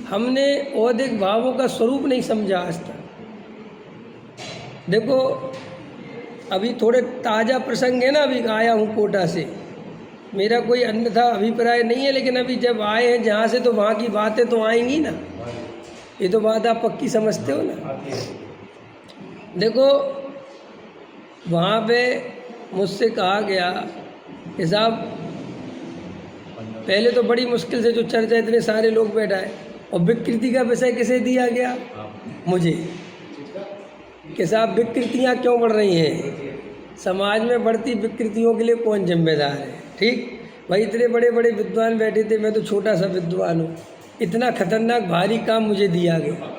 हमने औदिक भावों का स्वरूप नहीं समझा आज तक। देखो अभी थोड़े ताज़ा प्रसंग है ना, अभी आया हूँ कोटा से, मेरा कोई अन्यथा अभिप्राय नहीं है, लेकिन अभी जब आए हैं जहाँ से तो वहाँ की बातें तो आएंगी ना, ये तो बात आप पक्की समझते हो ना। देखो वहाँ पे मुझसे कहा गया कि साहब पहले तो बड़ी मुश्किल से जो चर्चा इतने सारे लोग बैठाए, और विकृति का विषय किसे दिया गया? मुझे, कि साहब विकृतियाँ क्यों बढ़ रही हैं, समाज में बढ़ती विकृतियों के लिए कौन जिम्मेदार है? ठीक भाई, इतने बड़े बड़े विद्वान बैठे थे, मैं तो छोटा सा विद्वान हूँ, इतना खतरनाक भारी काम मुझे दिया गया।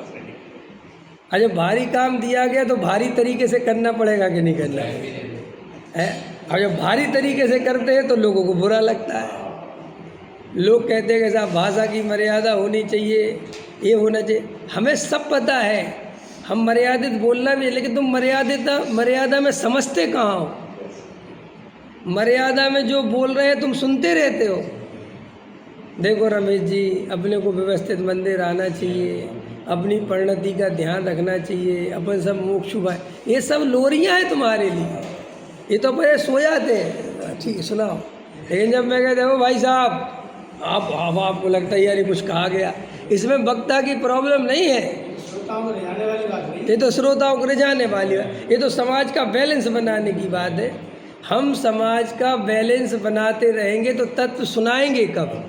अरे भारी काम दिया गया तो भारी तरीके से करना पड़ेगा कि नहीं करना है? और जब भारी तरीके से करते हैं तो लोगों को बुरा लगता है। लोग कहते हैं कि साहब भाषा की मर्यादा होनी चाहिए, ये होना चाहिए। हमें सब पता है, हम मर्यादित बोलना भी है, लेकिन तुम मर्यादा में समझते कहाँ हो? मर्यादा में जो बोल रहे हैं तुम सुनते रहते हो। देखो रमेश जी, अपने को व्यवस्थित मंदिर आना चाहिए, अपनी परिणति का ध्यान रखना चाहिए, अपन सब मोक्षु भाई, ये सब लोरियाँ हैं तुम्हारे लिए, ये तो पहले सो जाते हैं। ठीक है सुनाओ, लेकिन जब मैं कहता हूँ भाई साहब आप आपको लगता है यार ये कुछ कहा गया, इसमें वक्ता की प्रॉब्लम नहीं है, ये तो श्रोताओं को रिझाने वाली है, ये तो समाज का बैलेंस बनाने की बात है। हम समाज का बैलेंस बनाते रहेंगे तो तत्व सुनाएंगे कब?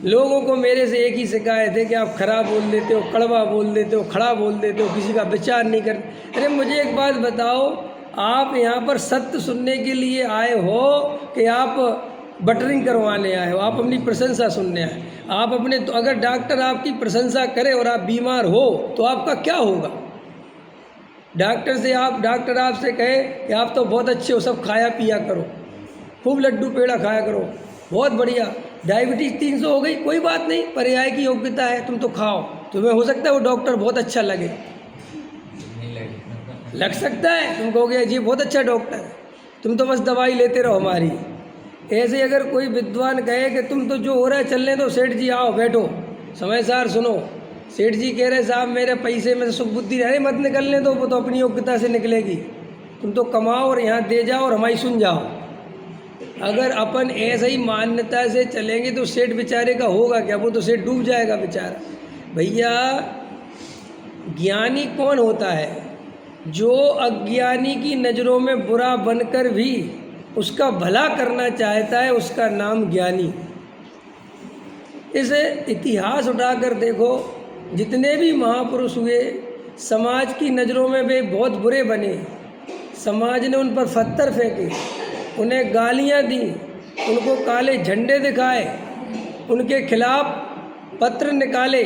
लोगों को मेरे से एक ही शिकायत है कि आप खराब बोल देते हो, कड़वा बोल देते हो, खड़ा बोल देते हो, किसी का विचार नहीं करते। अरे मुझे एक बात बताओ, आप यहाँ पर सत्य सुनने के लिए आए हो कि आप बटरिंग करवाने आए हो? आप अपनी प्रशंसा सुनने आए? आप अपने, तो अगर डॉक्टर आपकी प्रशंसा करे और आप बीमार हो तो आपका क्या होगा? डॉक्टर आपसे कहे कि आप तो बहुत अच्छे हो, सब खाया पिया करो, खूब लड्डू पेड़ा खाया करो, बहुत बढ़िया, डायबिटीज़ 300 हो गई, कोई बात नहीं, पर्याय की योग्यता है, तुम तो खाओ। तुम्हें हो सकता है वो डॉक्टर बहुत अच्छा लगे, लग सकता है, तुम कहोगे जी बहुत अच्छा डॉक्टर है, तुम तो बस दवाई लेते रहो हमारी। ऐसे अगर कोई विद्वान कहे कि तुम तो जो हो रहा है चलने दो, सेठ जी आओ बैठो, समय सार सुनो, सेठ जी कह रहे साहब मेरे पैसे में से सुख बुद्धि रहे, मत निकलने दो, वो तो अपनी योग्यता से निकलेगी, तुम तो कमाओ और यहाँ दे जाओ और हमारी सुन जाओ। अगर अपन ऐसे ही मान्यता से चलेंगे तो सेठ बेचारे का होगा क्या? वो तो सेठ डूब जाएगा बेचारा। भैया ज्ञानी कौन होता है? जो अज्ञानी की नज़रों में बुरा बनकर भी उसका भला करना चाहता है, उसका नाम ज्ञानी। इसे इतिहास उठाकर देखो, जितने भी महापुरुष हुए समाज की नज़रों में वे बहुत बुरे बने, समाज ने उन पर पत्थर फेंके, उन्हें गालियाँ दी, उनको काले झंडे दिखाए, उनके खिलाफ पत्र निकाले,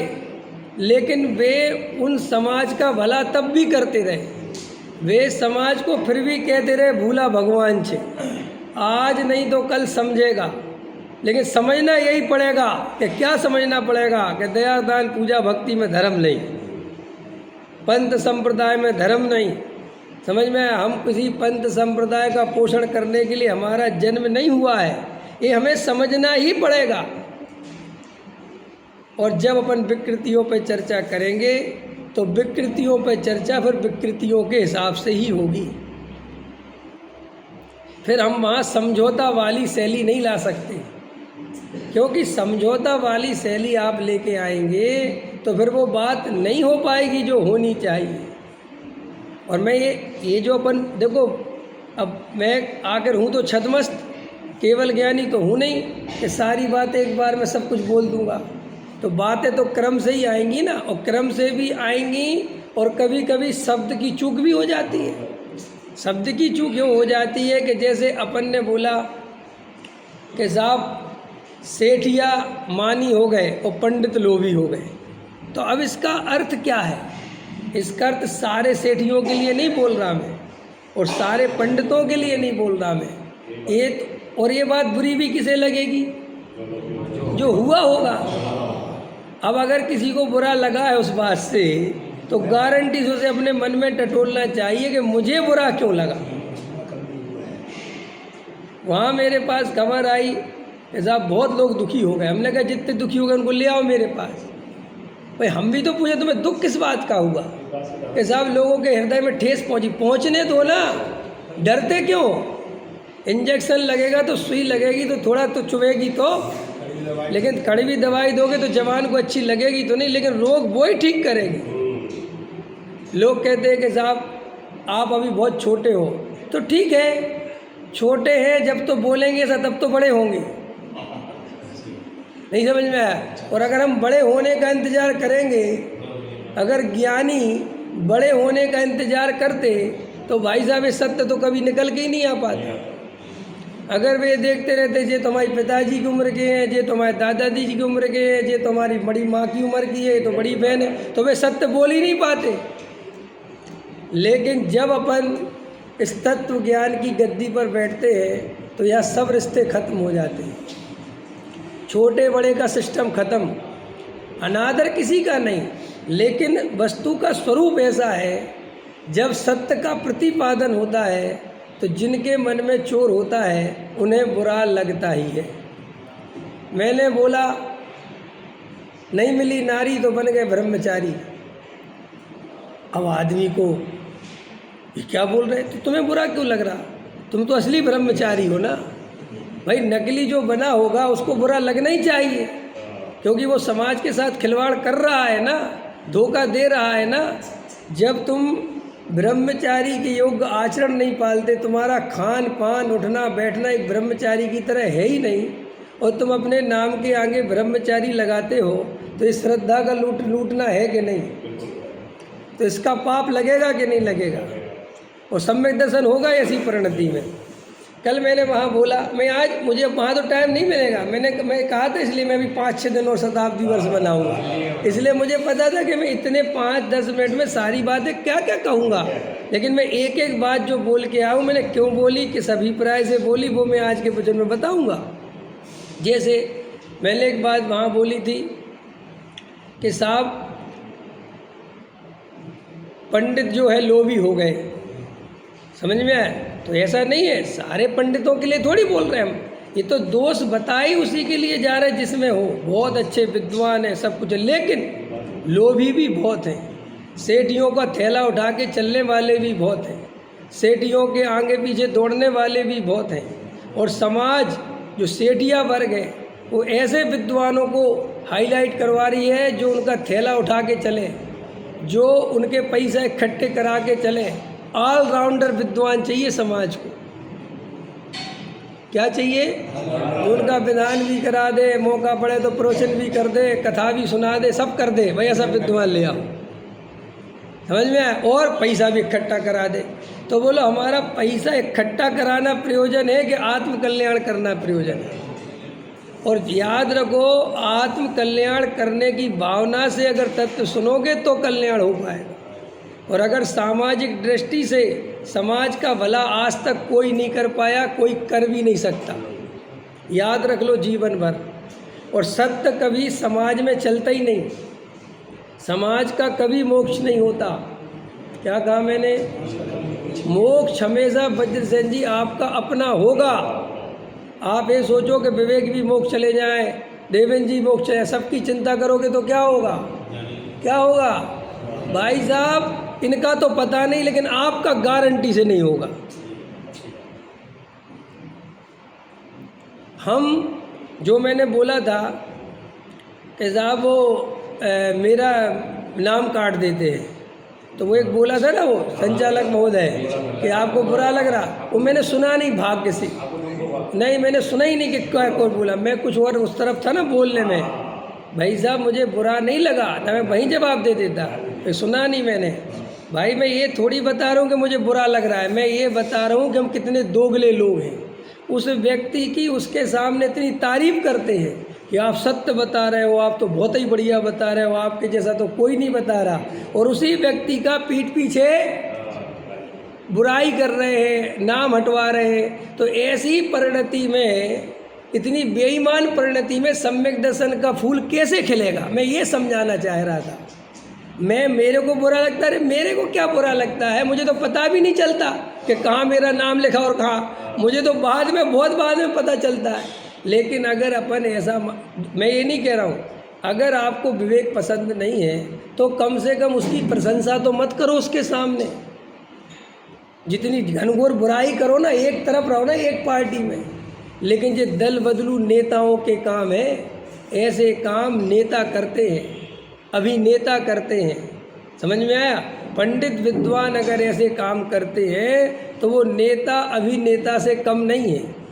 लेकिन वे उन समाज का भला तब भी करते रहे। वे समाज को फिर भी कहते रहे भूला भगवान छे, आज नहीं तो कल समझेगा। लेकिन समझना यही पड़ेगा कि क्या समझना पड़ेगा कि दया दान पूजा भक्ति में धर्म नहीं, पंथ संप्रदाय में धर्म नहीं। समझ में, हम किसी पंथ संप्रदाय का पोषण करने के लिए हमारा जन्म नहीं हुआ है, ये हमें समझना ही पड़ेगा। और जब अपन विकृतियों पर चर्चा करेंगे तो विकृतियों पर चर्चा फिर विकृतियों के हिसाब से ही होगी, फिर हम वहाँ समझौता वाली शैली नहीं ला सकते, क्योंकि समझौता वाली शैली आप लेके आएंगे तो फिर वो बात नहीं हो पाएगी जो होनी चाहिए। और मैं ये जो अपन देखो, अब मैं आकर हूँ तो छदमस्त, केवल ज्ञानी तो हूँ नहीं कि सारी बातें एक बार में सब कुछ बोल दूँगा। तो बातें तो क्रम से ही आएंगी ना, और क्रम से भी आएंगी, और कभी कभी शब्द की चूक भी हो जाती है। शब्द की चूक यूँ हो जाती है कि जैसे अपन ने बोला कि साहब सेठिया मानी हो गए और पंडित लोभी हो गए, तो अब इसका अर्थ क्या है? इसका अर्थ सारे सेठियों के लिए नहीं बोल रहा मैं, और सारे पंडितों के लिए नहीं बोल रहा मैं। और ये बात बुरी भी किसे लगेगी? जो हुआ होगा। अब अगर किसी को बुरा लगा है उस बात से, तो गारंटी से उसे अपने मन में टटोलना चाहिए कि मुझे बुरा क्यों लगा। वहाँ मेरे पास खबर आई कि साहब बहुत लोग दुखी हो गए। हमने कहा जितने दुखी हो गए उनको ले आओ मेरे पास। भाई हम भी तो पूछे तुम्हें दुख किस बात का हुआ कि साहब लोगों के हृदय में ठेस पहुंची, पहुंचने दो ना, डरते क्यों? इंजेक्शन लगेगा तो सुई लगेगी तो थोड़ा तो चुभेगी तो, लेकिन कड़वी दवाई दोगे तो जवान को अच्छी लगेगी तो नहीं, लेकिन रोग वो ही ठीक करेगी। लोग कहते हैं कि साहब आप अभी बहुत छोटे हो, तो ठीक है छोटे हैं, जब तो बोलेंगे ऐसा तब तो बड़े होंगे, नहीं समझ में आया? और अगर हम बड़े होने का इंतज़ार करेंगे, अगर ज्ञानी बड़े होने का इंतज़ार करते तो भाई साहब ये सत्य तो कभी निकल के ही नहीं आ पाता। अगर वे देखते रहते ये तुम्हारी पिताजी की उम्र के हैं, ये तुम्हारे दादाजी की उम्र के हैं, ये तुम्हारी बड़ी माँ की उम्र की है, तो बड़ी बहन है, तो वे सत्य बोल ही नहीं पाते। लेकिन जब अपन इस तत्व ज्ञान की गद्दी पर बैठते हैं तो यह सब रिश्ते खत्म हो जाते हैं, छोटे बड़े का सिस्टम खत्म, अनादर किसी का नहीं। लेकिन वस्तु का स्वरूप ऐसा है, जब सत्य का प्रतिपादन होता है तो जिनके मन में चोर होता है उन्हें बुरा लगता ही है। मैंने बोला नहीं मिली नारी तो बन गए ब्रह्मचारी। अब आदमी को ये क्या बोल रहे, तो तुम्हें बुरा क्यों लग रहा? तुम तो असली ब्रह्मचारी हो ना। भाई नकली जो बना होगा उसको बुरा लगना ही चाहिए, क्योंकि वो समाज के साथ खिलवाड़ कर रहा है ना, धोखा दे रहा है ना। जब तुम ब्रह्मचारी के योग्य आचरण नहीं पालते, तुम्हारा खान पान उठना बैठना एक ब्रह्मचारी की तरह है ही नहीं, और तुम अपने नाम के आगे ब्रह्मचारी लगाते हो, तो इस श्रद्धा का लूटना है कि नहीं? तो इसका पाप लगेगा कि नहीं लगेगा? और सम्यक दर्शन होगा ऐसी परिणति में। कल मैंने वहाँ बोला, मैं आज मुझे वहाँ तो टाइम नहीं मिलेगा, मैं कहा था, इसलिए मैं भी 5-6 दिन और शताब्दी वर्ष बनाऊंगा, इसलिए मुझे पता था कि मैं इतने 5-10 मिनट में सारी बातें क्या क्या कहूँगा। लेकिन मैं एक एक बात जो बोल के आऊँ, मैंने क्यों बोली, किस अभिप्राय से बोली, वो मैं आज के वचन में बताऊँगा। जैसे मैंने एक बात वहाँ बोली थी कि साहब पंडित जो है लोभी हो गए, समझ में आया? तो ऐसा नहीं है, सारे पंडितों के लिए थोड़ी बोल रहे हैं हम, ये तो दोष बताई उसी के लिए जा रहे हैं जिसमें हो, बहुत अच्छे विद्वान हैं सब कुछ है, लेकिन लोभी भी बहुत हैं। सेठियों का थैला उठा के चलने वाले भी बहुत हैं, सेठियों के आगे पीछे दौड़ने वाले भी बहुत हैं। और समाज जो सेठिया वर्ग है वो ऐसे विद्वानों को हाईलाइट करवा रही है जो उनका थैला उठा के चले, जो उनके पैसे इकट्ठे करा के चले। ऑलराउंडर विद्वान चाहिए समाज को। क्या चाहिए? उनका विधान भी करा दे, मौका पड़े तो प्रवचन भी कर दे, कथा भी सुना दे, सब कर दे, भाई ऐसा विद्वान ले आओ, समझ में आया? और पैसा भी इकट्ठा करा दे। तो बोलो हमारा पैसा इकट्ठा कराना प्रयोजन है कि आत्म कल्याण करना प्रयोजन है? और याद रखो, आत्म कल्याण करने की भावना से अगर तत्व सुनोगे तो कल्याण हो पाएगा। और अगर सामाजिक दृष्टि से समाज का भला आज तक कोई नहीं कर पाया, कोई कर भी नहीं सकता, याद रख लो जीवन भर। और सत्य कभी समाज में चलता ही नहीं, समाज का कभी मोक्ष नहीं होता। क्या कहा मैंने? मोक्ष हमेशा वज्रसेन जी आपका अपना होगा। आप ये सोचो कि विवेक भी मोक्ष चले जाएं, देवेंद्र जी मोक्ष चले, सबकी चिंता करोगे तो क्या होगा? क्या होगा भाई साहब? इनका तो पता नहीं, लेकिन आपका गारंटी से नहीं होगा। हम जो मैंने बोला था कि साहब वो मेरा नाम काट देते हैं, तो वो एक बोला था ना वो संचालक महोदय कि आपको बुरा लग रहा, वो मैंने सुना नहीं, भाग्य से नहीं, मैंने सुना ही नहीं कि क्या कोई बोला, मैं कुछ और उस तरफ था ना बोलने में। भाई साहब मुझे बुरा नहीं लगा ना, मैं वहीं जवाब दे देता, मैं सुना नहीं मैंने। भाई मैं ये थोड़ी बता रहा हूँ कि मुझे बुरा लग रहा है, मैं ये बता रहा हूँ कि हम कितने दोगले लोग हैं। उस व्यक्ति की उसके सामने इतनी तारीफ करते हैं कि आप सत्य बता रहे हो, आप तो बहुत ही बढ़िया बता रहे हो, आपके जैसा तो कोई नहीं बता रहा, और उसी व्यक्ति का पीठ पीछे बुराई कर रहे हैं, नाम हटवा रहे हैं। तो ऐसी परिणति में, इतनी बेईमान परिणति में सम्यक दर्शन का फूल कैसे खिलेगा? मैं ये समझाना चाह रहा था। मेरे को बुरा लगता है, मेरे को क्या बुरा लगता है? मुझे तो पता भी नहीं चलता कि कहाँ मेरा नाम लिखा और कहाँ, मुझे तो बहुत बाद में पता चलता है। लेकिन अगर अपन ऐसा, मैं ये नहीं कह रहा हूँ, अगर आपको विवेक पसंद नहीं है तो कम से कम उसकी प्रशंसा तो मत करो उसके सामने। जितनी घनघोर बुराई करो ना, एक तरफ रहो ना, एक पार्टी में। लेकिन ये दल बदलू नेताओं के काम है, ऐसे काम नेता करते हैं, अभिनेता करते हैं। समझ में आया? पंडित विद्वान अगर ऐसे काम करते हैं तो वो नेता अभिनेता से कम नहीं है।